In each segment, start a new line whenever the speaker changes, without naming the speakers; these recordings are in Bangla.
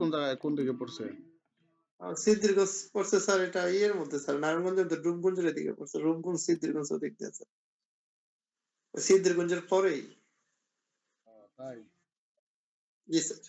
কোন জায়গায় কোন দিকে পড়ছে?
সিদ্ধিরগঞ্জ পড়ছে স্যার, এটা ইয়ের মধ্যে স্যার, নারায়ণগঞ্জের মধ্যে রূপগঞ্জের দিকে পড়ছে, রূপগঞ্জ সিদ্ধিরগঞ্জ ওদিক দিয়ে স্যার, সিদ্ধিরগঞ্জের পরেই।
তাই?
জি স্যার।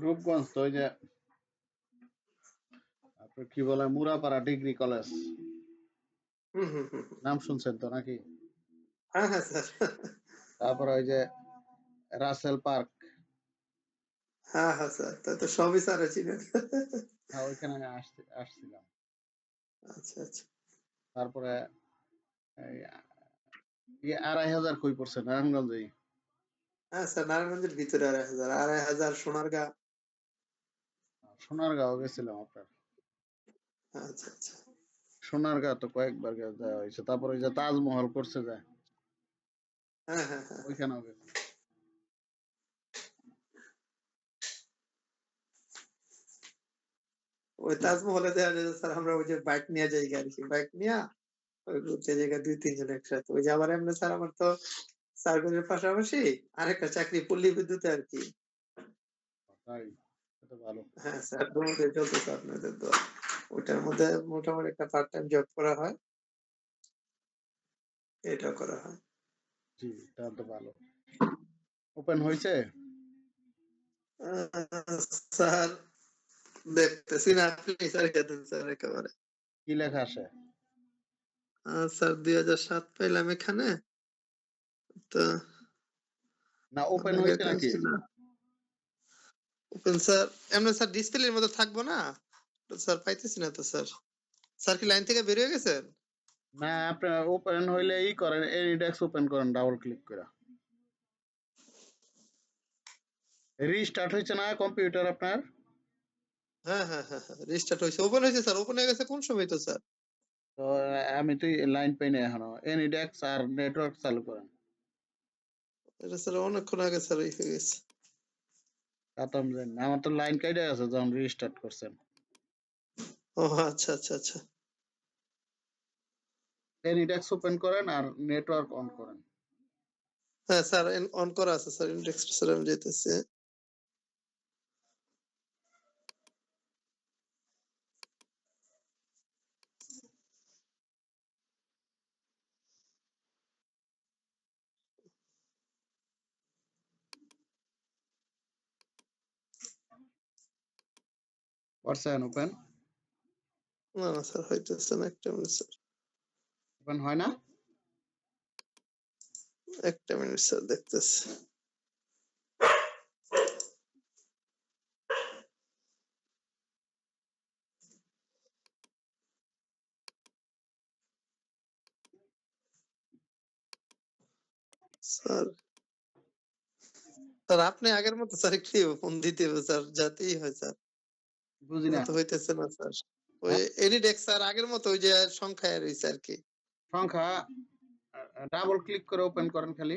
রূপগঞ্জ তো ওই যে আপনার কি বলে মুরাপাড়া ডিগ্রি কলেজ,
হুম হুম হুম হুম।
নাম শুনছেন তো নাকি?
হ্যাঁ হ্যাঁ স্যার।
তারপর ওই যে রাসেল পার্ক,
হ্যাঁ হ্যাঁ স্যার, তাই তো সবই স্যার চিনেন।
হ্যাঁ ওইখানে আমি আসছিলাম।
আচ্ছা আচ্ছা।
তারপরে এই 2500 কই পড়ছে নারায়ণগঞ্জেই?
হ্যাঁ স্যার, নারায়ণগঞ্জের ভিতরে 2,500, 2,500 সোনারগাঁ।
সোনারগাঁও গেছিলাম আপনার।
আচ্ছা আচ্ছা।
সোনারগাঁ তো কয়েকবার যাওয়া হয়েছে। তারপরে ওই যে তাজমহল করছে যে,
হ্যাঁ হ্যাঁ হ্যাঁ।
ওইখানেও গেছি।
ওই তাজমহলে দেওয়া যায় স্যার, আমরা ওই যে বাইক নিয়ে যাই আর কি, বাইক নিয়ে ওই ঘুরতে জায়গা 2-3 জন একসাথে। ওই যে আবার এমনি স্যার, আমার তো সার্কেলের পাশাপাশি আরেকটা চাকরি পল্লী বিদ্যুতে আর কি।
তাই? এটা ভালো।
হ্যাঁ স্যার, দোনোটাই চলতেছে আপনাদের দোয়া। ওইটার মধ্যে মোটামুটি একটা পার্ট টাইম জব করা হয়, এটাও করা হয়।
জি, তা তো ভালো। ওপেন হয়েছে?
স্যার দেখতেছি না, আপনি স্যার খেতেন স্যার একেবারে।
কি লেখা আসে?
স্যার 2007 পাইলাম এখানে তো।
না ওপেন
অনেক
হয়েছে নাকি?
ভ্যাকেন্সি না ওপেন স্যার, এমনি স্যার ডিসপ্লের মধ্যে থাকবো না তো স্যার, পাইতেছি না তো স্যার। স্যার কি লাইন থেকে বের হয়ে গেছেন?
না আপনার ওপেন হইলে ই করেন, এনিডেক্স ওপেন করেন ডাবল ক্লিক করে। রিস্টার্ট হয়েছে না কম্পিউটার আপনার?
হ্যাঁ হ্যাঁ হ্যাঁ হ্যাঁ, রিস্টার্ট হয়েছে, ওপেন হয়েছে স্যার, ওপেন হয়ে গেছে কোন সময় তো স্যার?
তো আমি তো লাইন পাই না এখনো। এনিডেক্স আর নেটওয়ার্ক চালু করেন।
এটা স্যার অনেকক্ষণ আগে স্যার হয়ে গেছে।
তা তো আমি জানি না। আমার তো লাইন কাইটা আছে যখন রিস্টার্ট করছেন।
ও আচ্ছা আচ্ছা আচ্ছা।
এনিডেক্স ওপেন করেন আর নেটওয়ার্ক অন করেন।
হ্যাঁ স্যার, অন করা আছে স্যার, ইন্ডেক্স স্যার, আমি যেতেছি।
করছেন ওপেন?
না না স্যার, হইতেছে না, একটা মিনিট স্যার,
ওপেন হয় না?
একটা মিনিট স্যার, দেখতেছি। স্যার, স্যার আপনি আগের মতো স্যার একটু ফোন দিতে হবে স্যার, যাতেই হয় স্যার।
বুঝি
কোনো
না।
তো হইতেছে না স্যার। ওই
হ্যাঁ?
এডিডেক্স স্যার আগের মতো ওই যে সংখ্যায় রয়েছে আর কি।
সংখ্যা ডাবল ক্লিক করে ওপেন করেন খালি।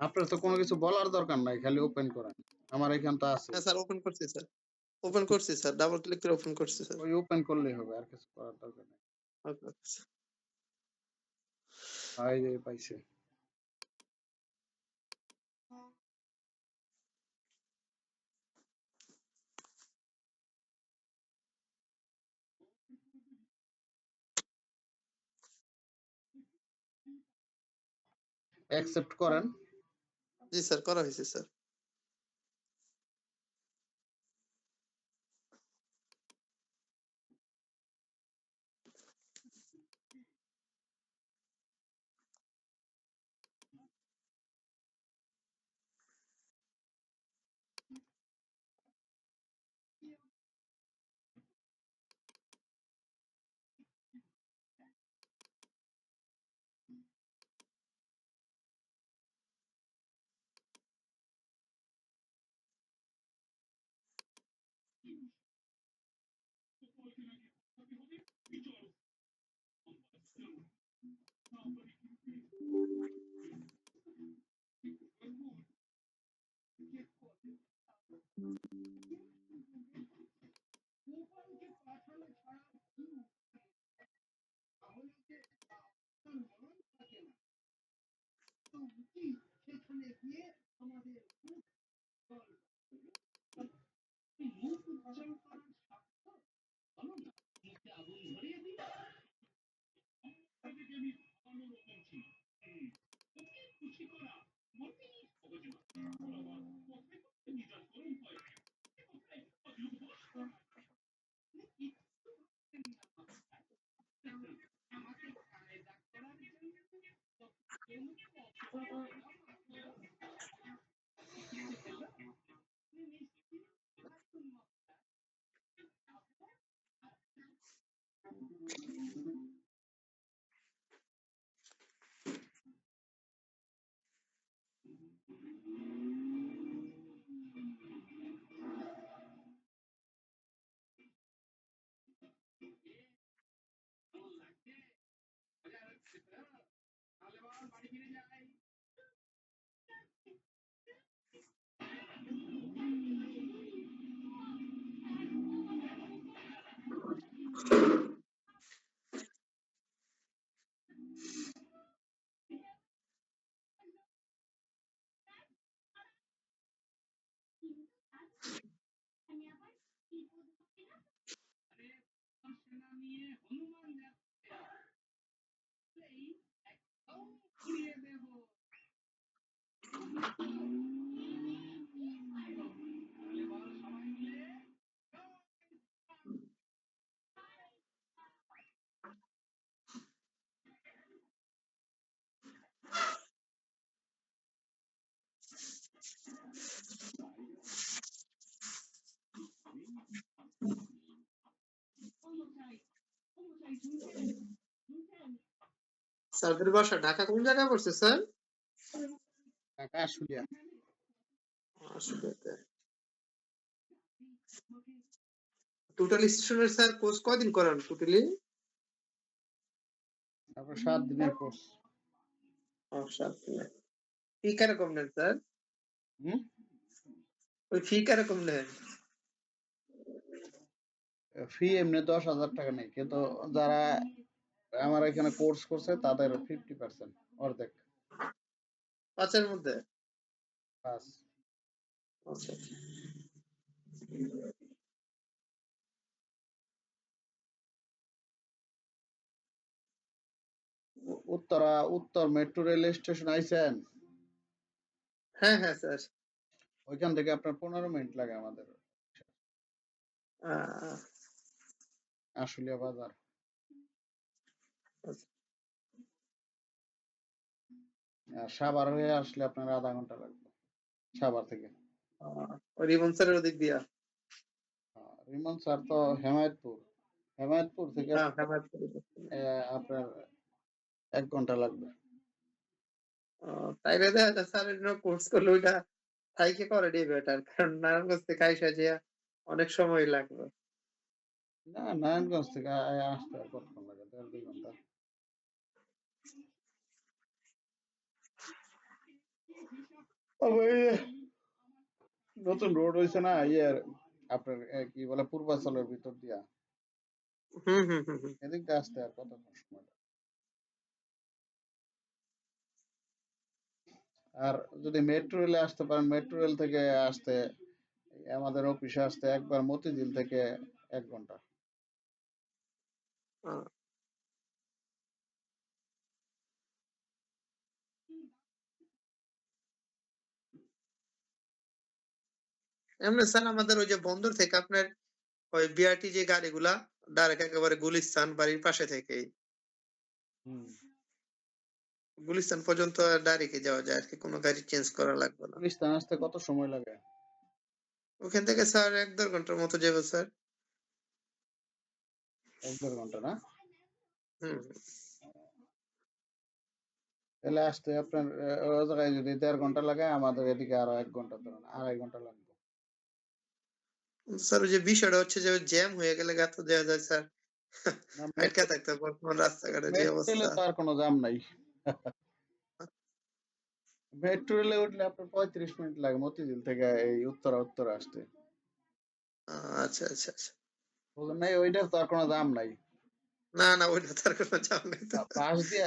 আপনার তো কোনো কিছু বলার দরকার নাই, খালি ওপেন করেন। আমার এখান তো আছে।
হ্যাঁ স্যার, ওপেন করছি স্যার, ওপেন করছি স্যার, ডাবল ক্লিক করে ওপেন করছি স্যার।
ওই ওপেন করলেই হবে, আর কিছু করার দরকার নেই।
ওকে ওকে।
এই যে পাইছে। অ্যাকসেপ্ট করেন।
জি স্যার, করা হয়েছে স্যার। স্যারদের বাসা ঢাকা কোন জায়গায় পড়ছে স্যার?
ঢাকা আশুলিয়া।
আসলে টোটালি স্টেশনের স্যার কোর্স কয়দিন করান টোটালি?
তারপর 7 দিনের কোর্স।
7 দিন। ফি কিরকম নেন স্যার?
হুম?
ওই ফি কিরকম নেন?
ফি এমনি 10,000 টাকা নেই, কিন্তু যারা আমার এখানে কোর্স করছে তাদের 50%, অর্ধেক।
5 এর মধ্যে?
পাস।
আচ্ছা।
উত্তর মেট্রো রেল স্টেশন আইছেন?
হ্যাঁ, হ্যাঁ স্যার।
ওইখান থেকে আপনার 15 মিনিট লাগে আমাদের
আ
আশুলিয়া বাজার।
আচ্ছা।
আর সাভার হয়ে আসলে আপনার আধা ঘন্টা লাগবে সাভার থেকে।
ওই রিমন স্যারের ওদিক দিয়া?
রিমন স্যার তো হেমায়তপুর। হেমায়তপুর থেকে
হ্যাঁ, হেমায়তপুর।
আপনার 1 ঘন্টা লাগবে।
তাইলে দেখা যায় স্যারের জন্য কোর্স করলে ওইটা থাইকে করাটাই বেটার। কারণ নারায়ণগঞ্জ থেকে আইসা যাইয়া অনেক সময় লাগবে।
না, নারায়ণগঞ্জ থেকে আসতে আর কতক্ষণ লাগে? 1.5-2 ঘন্টা। তবে এই যে নতুন রোড হইছে না, আপনার কি বলে পূর্বাচলের ভিতর দিয়া,
হুম, হুম, হুম, হুম।
এদিক দিয়ে আসতে আর কতক্ষণ সময় লাগে? আর যদি মেট্রো রেলে আসতে পারেন, মেট্রো রেল থেকে আসতে আমাদের অফিসে আসতে একবার মতিঝিল থেকে 1 ঘন্টা।
আ এমনি স্যার আমাদের ওই যে বন্দর থেকে আপনার ওই বিআরটি যে গাড়িগুলা ডাইরেক্ট একেবারে গুলিস্তান বাড়ির পাশে থেকেই।
হুম।
গুলিস্তান পর্যন্ত ডাইরেক্টই যাওয়া যায় আরকি। কোন গাড়ি চেঞ্জ করা লাগবে না।
গুলিস্তান আসতে কত সময় লাগে?
ওখান থেকে স্যার ১-১.৫ ঘন্টার মতো যাবে স্যার।
1-1.5 ঘন্টা না?
হুম।
তাহলে আসতে আপনার ওই জায়গায় যদি 1.5 ঘন্টা লাগে, আমাদের এদিকে আরো 1 ঘন্টা, ধরুন 2.5 ঘন্টা লাগবে।
স্যার ওই যে বিষয়টা হচ্ছে যে জ্যাম হয়ে গেলে তো দেখা যায় স্যার
না,
আটকা থাকতে হবে বর্তমান রাস্তাঘাটের যে
মেট্রো রেলে
অবস্থা।
তো আর কোনো জ্যাম নাই। মেট্রো রেলে উঠলে আপনার 35 মিনিট লাগে মতিঝিল থেকে এই উত্তরা আসতে।
আচ্ছা, আচ্ছা, আচ্ছা।
বুঝলেন নাই? ওইটার তো আর কোনো দাম নাই।
না, না ওইটা তো আর কোন চাপ নাই তো।
পাশ দিয়ে